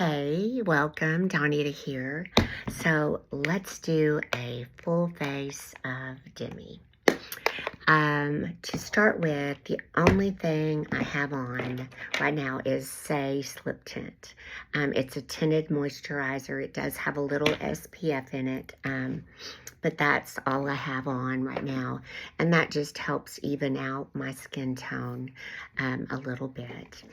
Hey, welcome, Donita here. So let's do a full face of Demi. To start with, the only thing I have on right now is Say Slip Tint. It's a tinted moisturizer. It does have a little SPF in it, but that's all I have on right now. And that just helps even out my skin tone a little bit.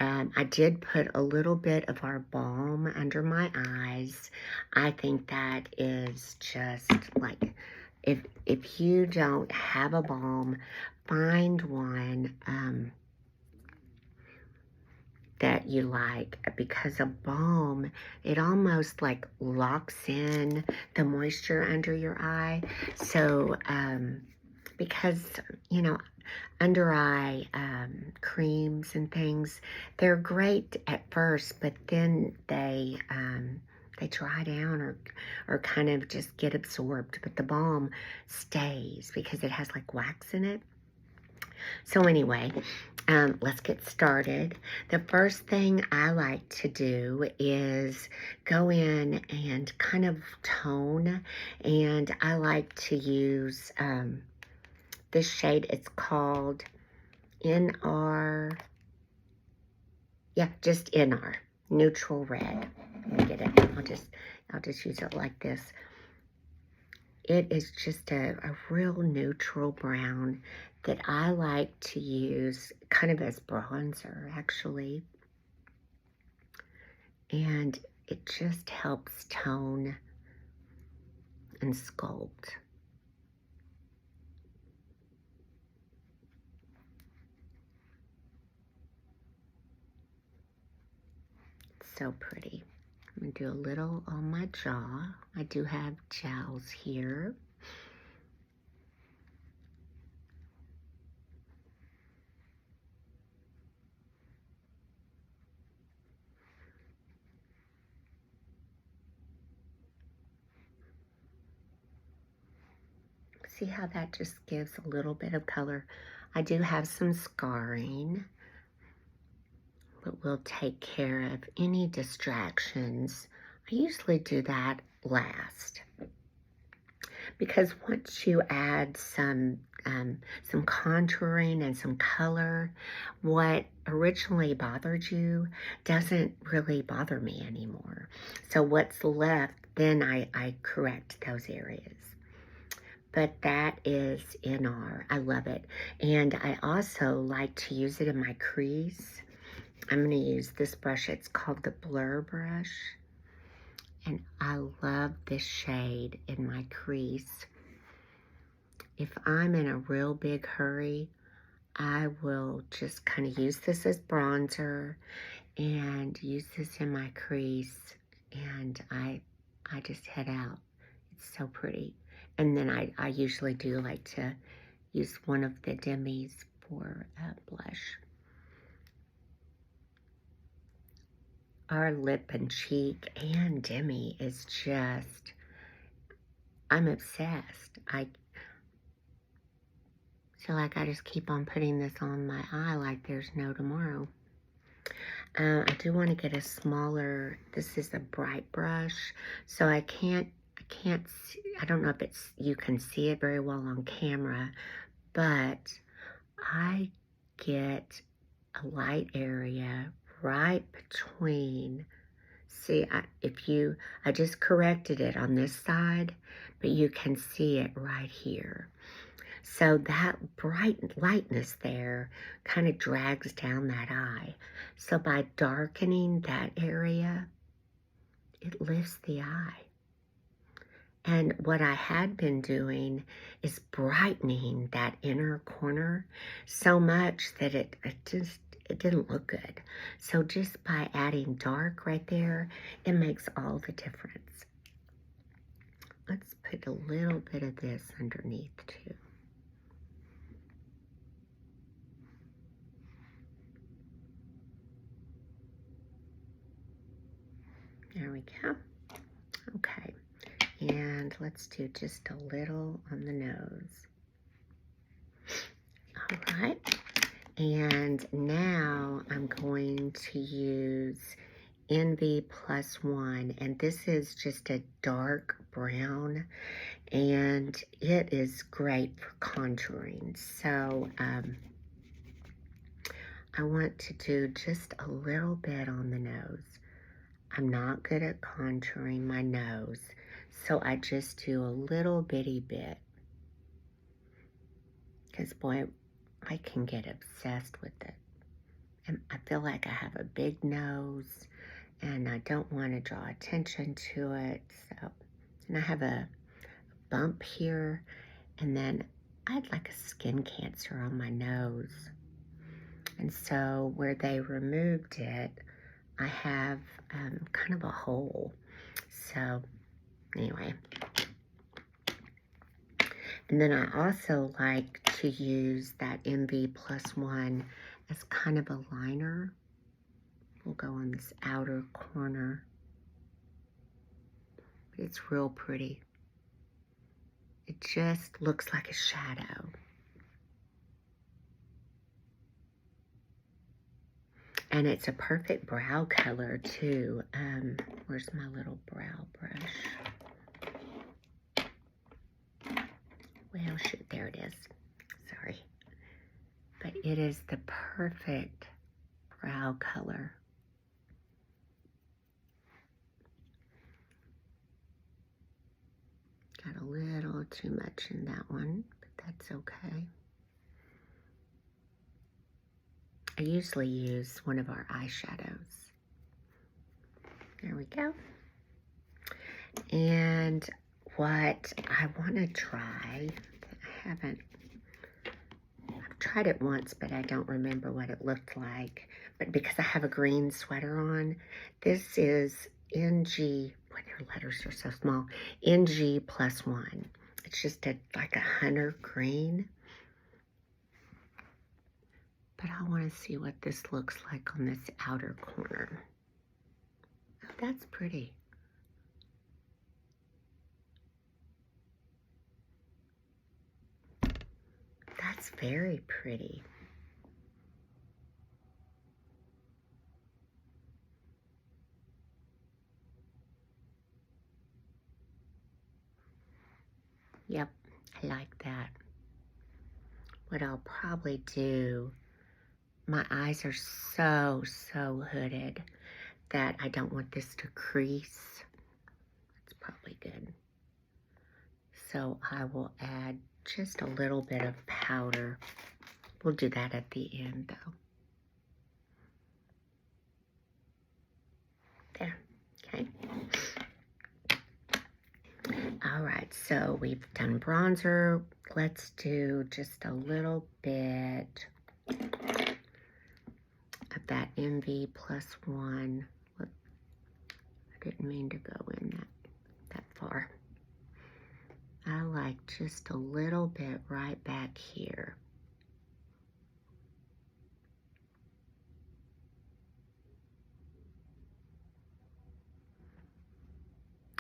I did put a little bit of our balm under my eyes. I think that is just like, if you don't have a balm, find one that you like, because a balm, it almost like locks in the moisture under your eye. So, because, you know, under eye creams and things, they're great at first, but then they dry down or kind of just get absorbed. But the balm stays because it has like wax in it. So anyway, let's get started. The first thing I like to do is go in and kind of tone, and I like to use this shade. It's called NR, just NR, Neutral Red. Let me get it. I'll just use it like this. It is just a real neutral brown that I like to use kind of as bronzer, actually. And it just helps tone and sculpt. It's so pretty. I'm going to do a little on my jaw. I do have jowls here. See how that just gives a little bit of color. I do have some scarring, but we'll take care of any distractions. I usually do that last, because once you add some contouring and some color, what originally bothered you doesn't really bother me anymore. So what's left, then I correct those areas. But that is NR. I love it. And I also like to use it in my crease. I'm going to use this brush. It's called the Blur brush. And I love this shade in my crease. If I'm in a real big hurry, I will just kind of use this as bronzer and use this in my crease. And I just head out. It's so pretty. And then I usually do like to use one of the Demis for blush. Our lip and cheek and Demi is just, I'm obsessed. I feel like I just keep on putting this on my eye like there's no tomorrow. I do want to get a smaller, this is a bright brush, so I can't see, I don't know if you can see it very well on camera, but I get a light area right between, see, I just corrected it on this side, but you can see it right here. So that bright lightness there kind of drags down that eye. So by darkening that area, it lifts the eye. And what I had been doing is brightening that inner corner so much that it didn't look good. So just by adding dark right there, it makes all the difference. Let's put a little bit of this underneath too. There we go. Okay. And let's do just a little on the nose. All right. And now I'm going to use Envy Plus One, and this is just a dark brown, and it is great for contouring. So I want to do just a little bit on the nose. I'm not good at contouring my nose, so I just do a little bitty bit. Because boy, I can get obsessed with it. And I feel like I have a big nose, and I don't want to draw attention to it. So, and I have a bump here, and then I had like a skin cancer on my nose. And so where they removed it, I have kind of a hole. So anyway. And then I also like to use that MV Plus One as kind of a liner. We'll go on this outer corner. But it's real pretty. It just looks like a shadow. And it's a perfect brow color too. Where's my little brow brush? Well, shoot, there it is. Sorry. But it is the perfect brow color. Got a little too much in that one, but that's okay. I usually use one of our eyeshadows. There we go. And what I want to try, I've tried it once, but I don't remember what it looked like. But because I have a green sweater on, this is NG, boy, their letters are so small, NG Plus One. It's just like a hunter green. But I want to see what this looks like on this outer corner. Oh, that's pretty. That's very pretty. Yep, I like that. What I'll probably do, my eyes are so hooded that I don't want this to crease. It's probably good. So I will add just a little bit of powder. We'll do that at the end though. There, okay. All right, so we've done bronzer. Let's do just a little bit of that MV Plus One. Look, I didn't mean to go in that far. I like just a little bit right back here.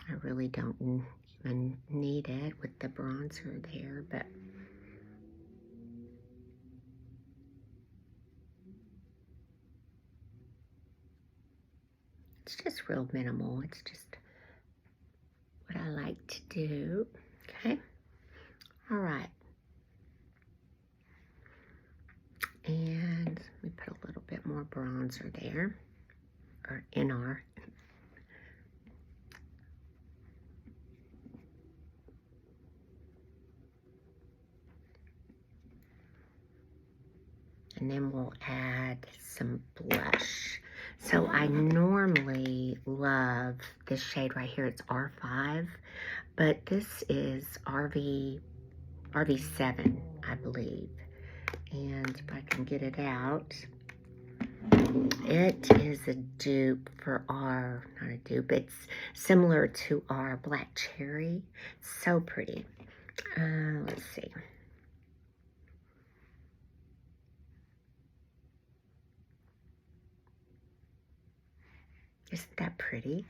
I really don't even need it with the bronzer there, but it's just real minimal. It's just what I like to do. Okay. All right. And we put a little bit more bronzer there, or in our. And then we'll add some blush. So I normally love this shade right here. It's R5, but this is RV7, I believe. And if I can get it out, it is a dupe for our, not a dupe, it's similar to our Black Cherry. So pretty. Let's see. Isn't that pretty?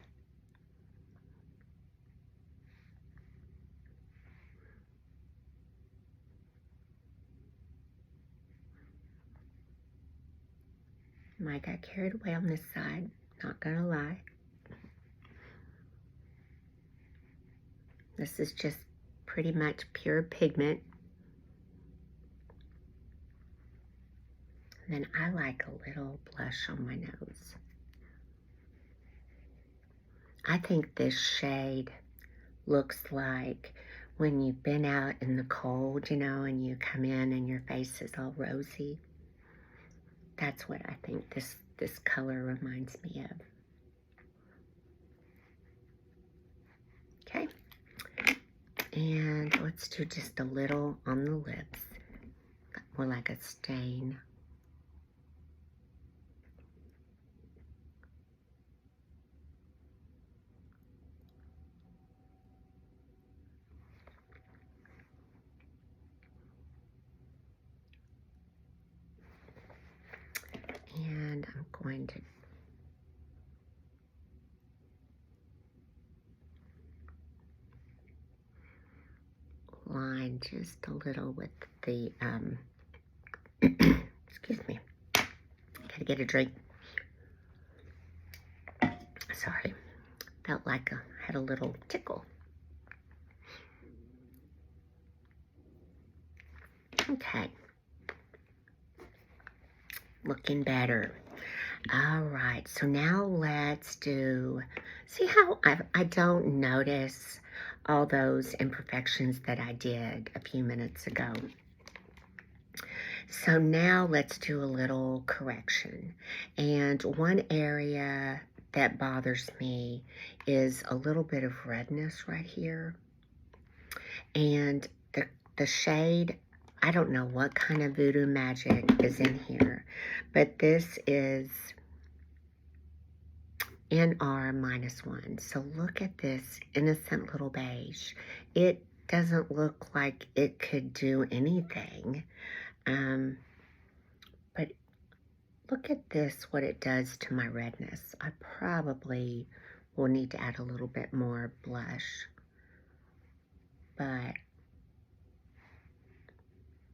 I got carried away on this side. Not gonna lie. This is just pretty much pure pigment. And then I like a little blush on my nose. I think this shade looks like when you've been out in the cold, you know, and you come in and your face is all rosy. That's what I think this color reminds me of. Okay. And let's do just a little on the lips, more like a stain. And I'm going to line just a little with the, excuse me, gotta get a drink. Sorry, felt like I had a little tickle. Okay, looking better. All right, so now let's do, see how I don't notice all those imperfections that I did a few minutes ago. So now let's do a little correction. And one area that bothers me is a little bit of redness right here. And the shade, I don't know what kind of voodoo magic is in here, but this is NR-1. So look at this innocent little beige. It doesn't look like it could do anything. But look at this, what it does to my redness. I probably will need to add a little bit more blush. But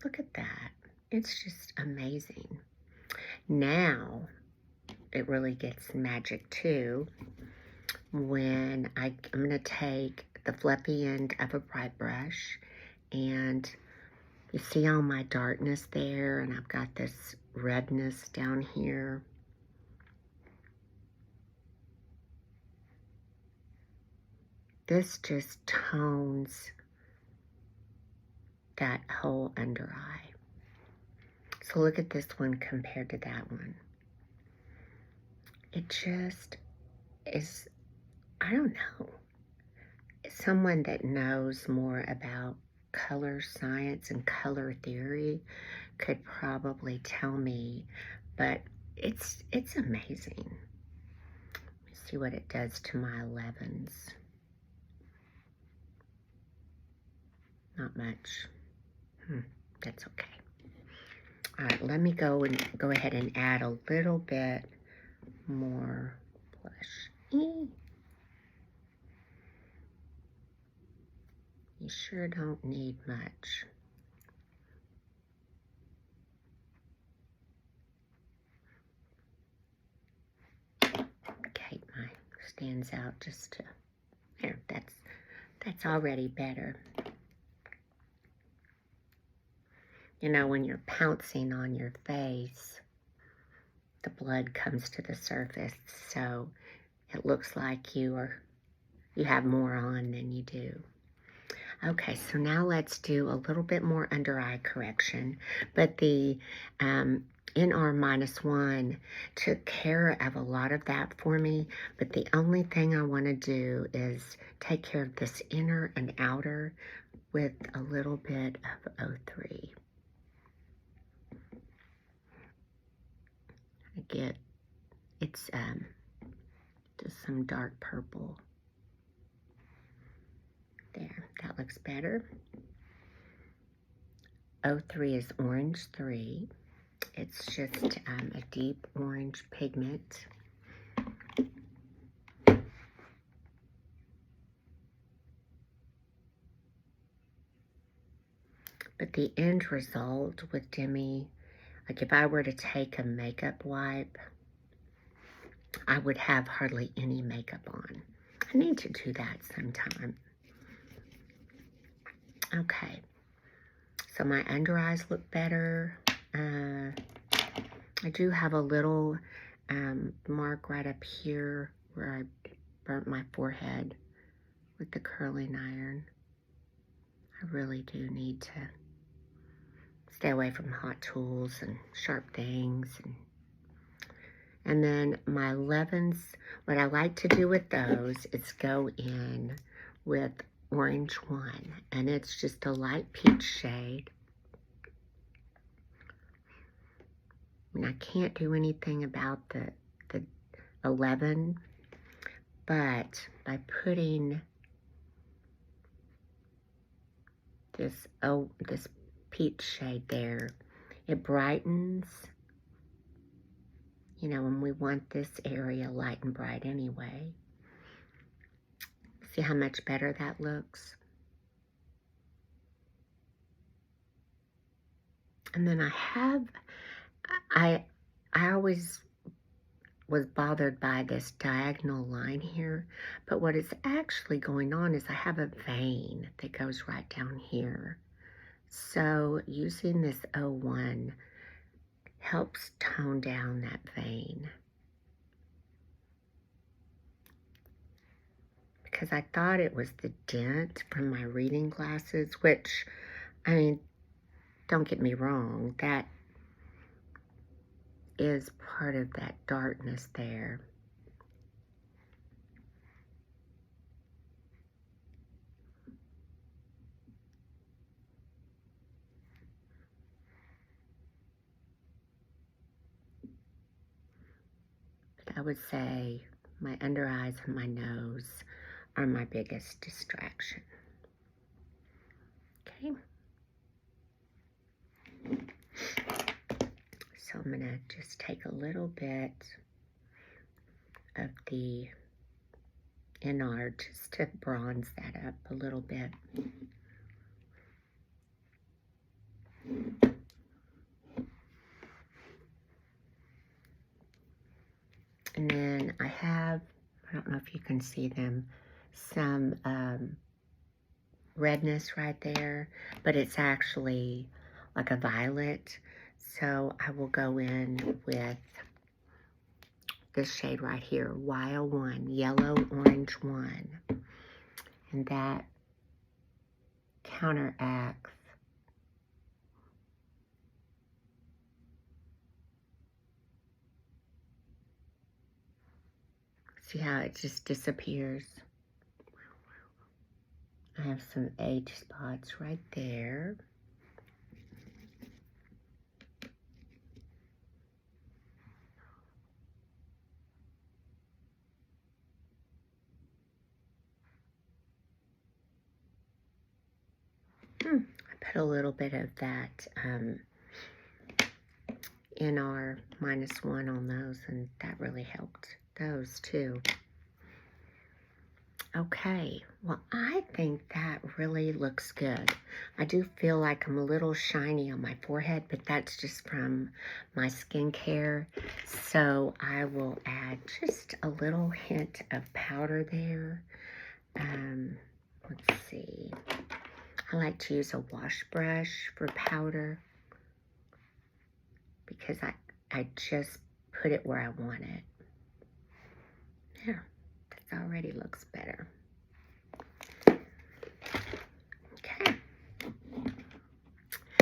look at that. It's just amazing. Now, it really gets magic too when I'm going to take the fluffy end of a bright brush, and you see all my darkness there, and I've got this redness down here. This just tones that whole under eye. So look at this one compared to that one. It just is, I don't know. Someone that knows more about color science and color theory could probably tell me, but it's amazing. Let me see what it does to my 11s. Not much. That's okay. All right, let me go ahead and add a little bit more blush. You sure don't need much. Okay, mine stands out just to, there, that's already better. You know, when you're pouncing on your face, the blood comes to the surface, so it looks like you have more on than you do. Okay, so now let's do a little bit more under eye correction, but the NR-1 took care of a lot of that for me, but the only thing I want to do is take care of this inner and outer with a little bit of 03. It's just some dark purple. There, that looks better. 03 is orange 3. It's just a deep orange pigment. But the end result with Demi, like if I were to take a makeup wipe I would have hardly any makeup on. I need to do that sometime. Okay, so my under eyes look better. I do have a little mark right up here where I burnt my forehead with the curling iron. I really do need to stay away from hot tools and sharp things. And then my 11s, what I like to do with those is go in with Orange One, and it's just a light peach shade. I mean, I can't do anything about the 11, but by putting this peach shade there, it brightens, you know, and we want this area light and bright anyway. See how much better that looks? And then I always was bothered by this diagonal line here, but what is actually going on is I have a vein that goes right down here. So using this 01 helps tone down that vein. Because I thought it was the dent from my reading glasses, which, I mean, don't get me wrong, that is part of that darkness there. But I would say my under eyes and my nose are my biggest distraction. Okay. So I'm gonna just take a little bit of the NR just to bronze that up a little bit. And then I have, I don't know if you can see them, some redness right there, but it's actually like a violet. So I will go in with this shade right here, Y01, Yellow Orange 1. And that counteracts see how it just disappears. I have some age spots right there. I put a little bit of that NR -1 on those, and that really helped those too. Okay, well, I think that really looks good. I do feel like I'm a little shiny on my forehead, but that's just from my skincare. So I will add just a little hint of powder there. Let's see. I like to use a wash brush for powder because I just put it where I want it. There. Already looks better. Okay.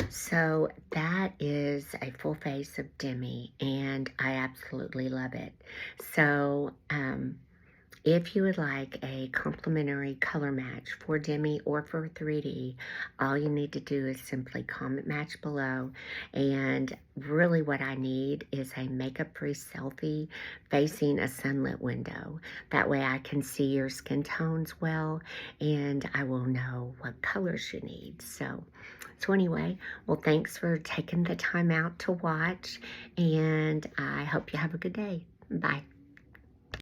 So that is a full face of Demi, and I absolutely love it. So if you would like a complimentary color match for Demi or for 3D, all you need to do is simply comment match below. And really what I need is a makeup-free selfie facing a sunlit window. That way I can see your skin tones well, and I will know what colors you need. So anyway, well, thanks for taking the time out to watch, and I hope you have a good day. Bye.